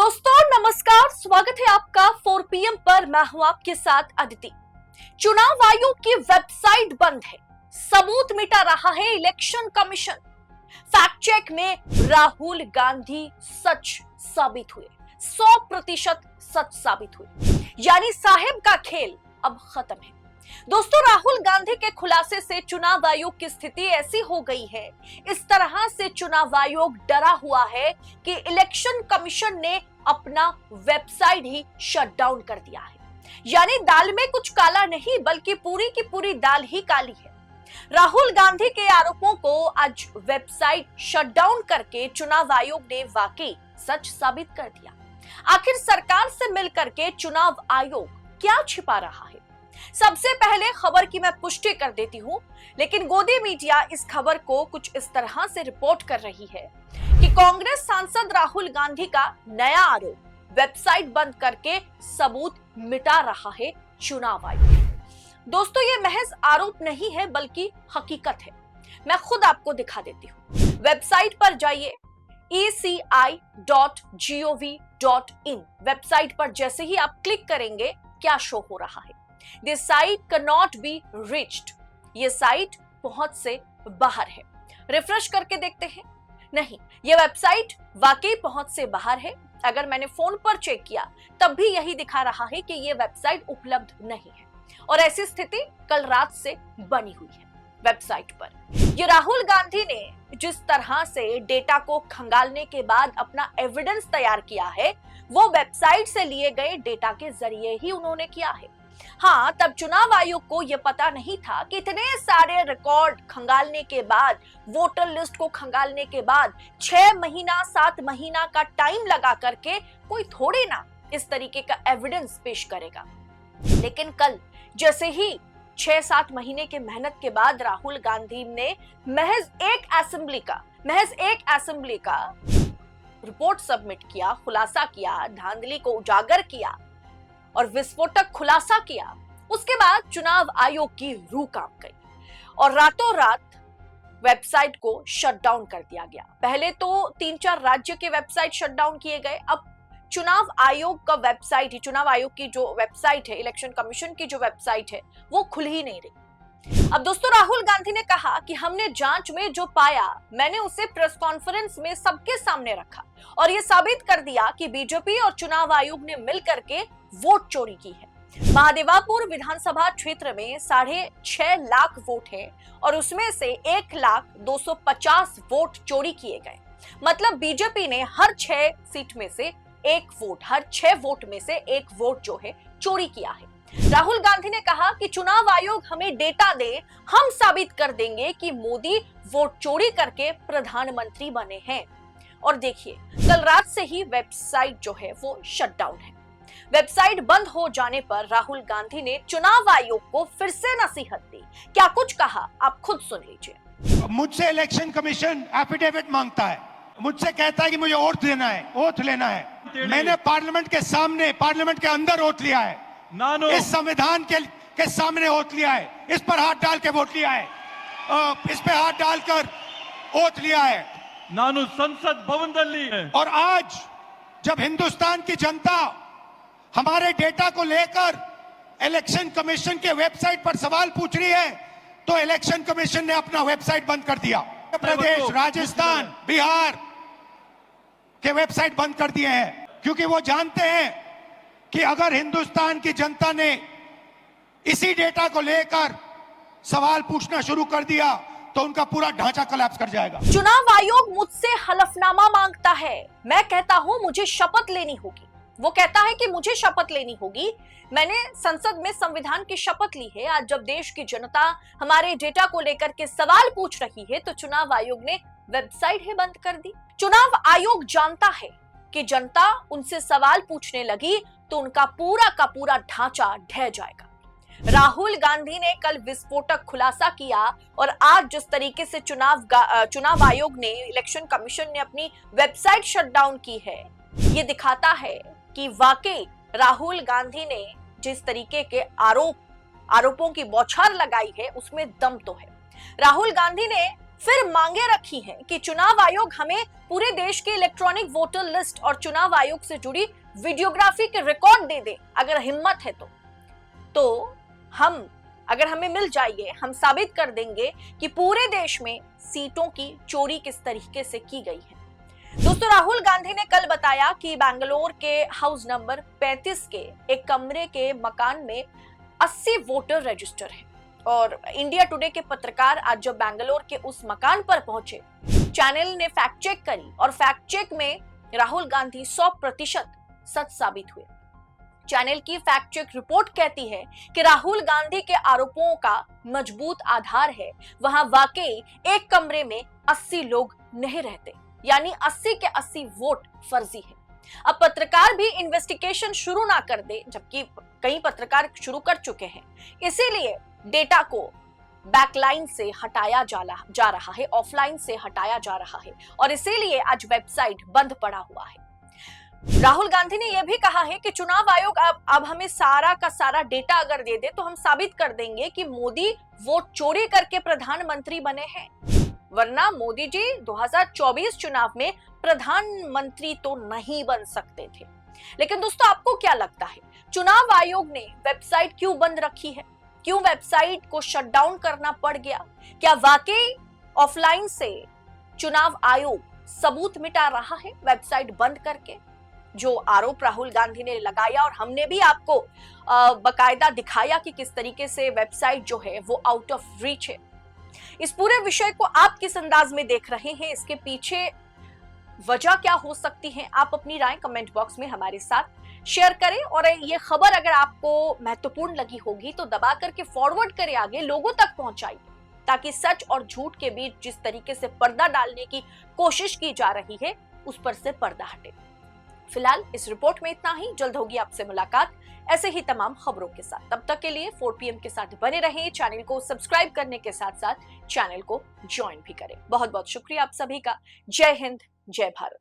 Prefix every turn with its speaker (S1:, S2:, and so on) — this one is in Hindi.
S1: दोस्तों नमस्कार, स्वागत है आपका 4 PM पर। मैं हूं आपके साथ अदिति। चुनाव आयोग की वेबसाइट बंद है, सबूत मिटा रहा है इलेक्शन कमीशन। फैक्ट चेक में राहुल गांधी सच साबित हुए, 100% सच साबित हुए, यानी साहेब का खेल अब खत्म है। दोस्तों, राहुल गांधी के खुलासे से चुनाव आयोग की स्थिति ऐसी हो गई है, इस तरह से चुनाव आयोग डरा हुआ है कि इलेक्शन कमीशन ने अपना वेबसाइट ही शट डाउन कर दिया है। यानी दाल में कुछ काला नहीं, बल्कि पूरी की पूरी दाल ही काली है। राहुल गांधी के आरोपों को आज वेबसाइट शट डाउन करके चुनाव आयोग ने वाकई सच साबित कर दिया। आखिर सरकार से मिलकर के चुनाव आयोग क्या छिपा रहा है? सबसे पहले खबर की मैं पुष्टि कर देती हूं, लेकिन गोदी मीडिया इस खबर को कुछ इस तरह से रिपोर्ट कर रही है कि कांग्रेस सांसद राहुल गांधी का नया आरोप, वेबसाइट बंद करके सबूत मिटा रहा है चुनाव आयोग। दोस्तों, ये महज आरोप नहीं है, बल्कि हकीकत है। मैं खुद आपको दिखा देती हूं। वेबसाइट पर जाइए, eci.gov.in। वेबसाइट पर जैसे ही आप क्लिक करेंगे, क्या शो हो रहा है? This site cannot be reached। ये साइट पहुंच से बाहर है। रिफ्रेश करके देखते हैं, नहीं, ये वेबसाइट वाकई पहुंच से बाहर है। अगर मैंने फोन पर चेक किया तब भी यही दिखा रहा है कि ये वेबसाइट उपलब्ध नहीं है, और ऐसी स्थिति कल रात से बनी हुई है वेबसाइट पर। ये राहुल गांधी ने जिस तरह से डेटा को खंगालने के बाद अपना एविडेंस तैयार किया है, वो वेबसाइट से लिए गए डेटा के जरिए ही उन्होंने किया है। हाँ, तब चुनाव आयोग को यह पता नहीं था कि इतने सारे रिकॉर्ड खंगालने के बाद, वोटर लिस्ट को खंगालने के बाद 6 महीना 7 महीना का टाइम लगा करके कोई थोड़ी ना इस तरीके का एविडेंस पेश करेगा। लेकिन कल जैसे ही 6-7 महीने के मेहनत के बाद राहुल गांधी ने महज एक असेंबली का रिपोर्ट सबमिट किया, खुलासा किया, धांधली को उजागर किया और विस्फोटक खुलासा किया, उसके बाद चुनाव आयोग की रूह कांप गई और रातों रात वेबसाइट को शट डाउन कर दिया गया। पहले तो 3-4 राज्य के वेबसाइट शट डाउन किए गए, अब चुनाव आयोग का वेबसाइट ही, चुनाव आयोग की जो वेबसाइट है, इलेक्शन कमीशन की जो वेबसाइट है, वो खुल ही नहीं रही। अब दोस्तों, राहुल गांधी ने कहा कि हमने जांच में जो पाया, मैंने उसे प्रेस कॉन्फ्रेंस में सबके सामने रखा और यह साबित कर दिया कि बीजेपी और चुनाव आयोग ने मिलकर के वोट चोरी की है। महादेवापुर विधानसभा क्षेत्र में 6.5 लाख वोट हैं और उसमें से 1,250 वोट चोरी किए गए। मतलब बीजेपी ने हर 6 सीट में से एक वोट, हर 6 वोट में से एक वोट जो है चोरी किया है। राहुल गांधी ने कहा कि चुनाव आयोग हमें डेटा दे, हम साबित कर देंगे कि मोदी वोट चोरी करके प्रधानमंत्री बने हैं। और देखिए, कल रात से ही वेबसाइट जो है वो शट डाउन है। वेबसाइट बंद हो जाने पर राहुल गांधी ने चुनाव आयोग को फिर से नसीहत दी। क्या कुछ कहा, आप खुद सुन लीजिए।
S2: मुझसे इलेक्शन कमीशन एफिडेविट मांगता है, मुझसे कहता है कि मुझे ओथ लेना है। मैंने पार्लियामेंट के सामने, पार्लियामेंट के अंदर ओथ लिया है, इस संविधान के सामने ओथ लिया है, इस पर हाथ डाल के वोट लिया है, इस पे हाथ डालकर ओथ लिया है।
S3: नानु संसद भवनदल्ली है।
S2: और आज जब हिंदुस्तान की जनता हमारे डेटा को लेकर इलेक्शन कमीशन के वेबसाइट पर सवाल पूछ रही है, तो इलेक्शन कमीशन ने अपना वेबसाइट बंद कर दिया। प्रदेश, राजस्थान, बिहार के वेबसाइट बंद कर दिए हैं, क्योंकि वो जानते हैं कि अगर हिंदुस्तान की जनता ने इसी डेटा को लेकर सवाल पूछना शुरू कर दिया तो उनका पूरा ढांचा कोलैप्स कर जाएगा।
S1: चुनाव आयोग मुझसे हलफनामा मांगता है, मैं कहता हूं मुझे शपथ लेनी होगी। वो कहता है कि मुझे शपथ लेनी होगी। मैंने संसद में संविधान की शपथ ली है। आज जब देश की जनता हमारे डेटा को लेकर के सवाल पूछ रही है, तो चुनाव आयोग ने वेबसाइट ही बंद कर दी। चुनाव आयोग जानता है कि जनता उनसे सवाल पूछने लगी तो उनका पूरा का पूरा ढांचा ढह जाएगा। राहुल गांधी ने कल विस्फोटक खुलासा किया और आज जिस तरीके से चुनाव आयोग ने, इलेक्शन कमीशन ने अपनी वेबसाइट शट डाउन की है, ये दिखाता है कि वाकई राहुल गांधी ने जिस तरीके के आरोपों की बौछार लगाई है, उसमें दम तो है। राहुल गांधी ने फिर मांगे रखी हैं कि चुनाव आयोग हमें पूरे देश के इलेक्ट्रॉनिक वोटर लिस्ट और चुनाव आयोग से जुड़ी वीडियोग्राफी के रिकॉर्ड दे दे अगर हिम्मत है तो हम अगर हमें मिल जाइए, हम साबित कर देंगे कि पूरे देश में सीटों की चोरी किस तरीके से की गई है। दोस्तों, राहुल गांधी ने कल बताया कि बैंगलोर के हाउस नंबर 35 के एक कमरे के मकान में 80 वोटर रजिस्टर हैं। और इंडिया टुडे के पत्रकार आज जब बैंगलोर के उस मकान पर पहुंचे, चैनल ने फैक्ट चेक करी और फैक्ट चेक में राहुल गांधी 100% सच साबित हुए। चैनल की फैक्ट चेक रिपोर्ट कहती है कि राहुल गांधी के आरोपों का मजबूत आधार है। वहां वाकई एक कमरे में 80 लोग नहीं रहते, यानी 80 के 80 वोट फर्जी है। अब पत्रकार भी इन्वेस्टिगेशन शुरू ना कर दे, जबकि कई पत्रकार शुरू कर चुके हैं। इसीलिए डेटा को बैकलाइन से हटाया जा रहा है, ऑफलाइन से हटाया जा रहा है और इसीलिए आज वेबसाइट बंद पड़ा हुआ है। राहुल गांधी ने यह भी कहा है कि चुनाव आयोग अब हमें सारा का सारा डेटा अगर दे दे तो हम साबित कर देंगे कि मोदी वोट चोरी करके प्रधानमंत्री बने हैं, वरना मोदी जी 2024 चुनाव में प्रधानमंत्री तो नहीं बन सकते थे। लेकिन दोस्तों, आपको क्या लगता है, चुनाव आयोग ने वेबसाइट क्यों बंद रखी है? क्यों वेबसाइट को शटडाउन करना पड़ गया? क्या वाकई ऑफलाइन से चुनाव आयोग सबूत मिटा रहा है वेबसाइट बंद करके? जो आरोप राहुल गांधी ने लगाया और हमने भी आपको बकायदा दिखाया कि किस तरीके से वेबसाइट जो है वो आउट ऑफ रीच है। इस पूरे विषय को आप किस अंदाज में देख रहे हैं? इसके पीछे वजह क्या हो सकती है? आप अपनी राय कमेंट बॉक्स में हमारे साथ शेयर करें और ये खबर अगर आपको महत्वपूर्ण लगी होगी तो दबा करके फॉरवर्ड करें, आगे लोगों तक पहुंचाइए, ताकि सच और झूठ के बीच जिस तरीके से पर्दा डालने की कोशिश की जा रही है उस पर से पर्दा हटे। फिलहाल इस रिपोर्ट में इतना ही। जल्द होगी आपसे मुलाकात ऐसे ही तमाम खबरों के साथ। तब तक के लिए 4 PM के साथ बने रहें। चैनल को सब्सक्राइब करने के साथ साथ चैनल को ज्वाइन भी करें। बहुत बहुत शुक्रिया आप सभी का। जय हिंद, जय भारत।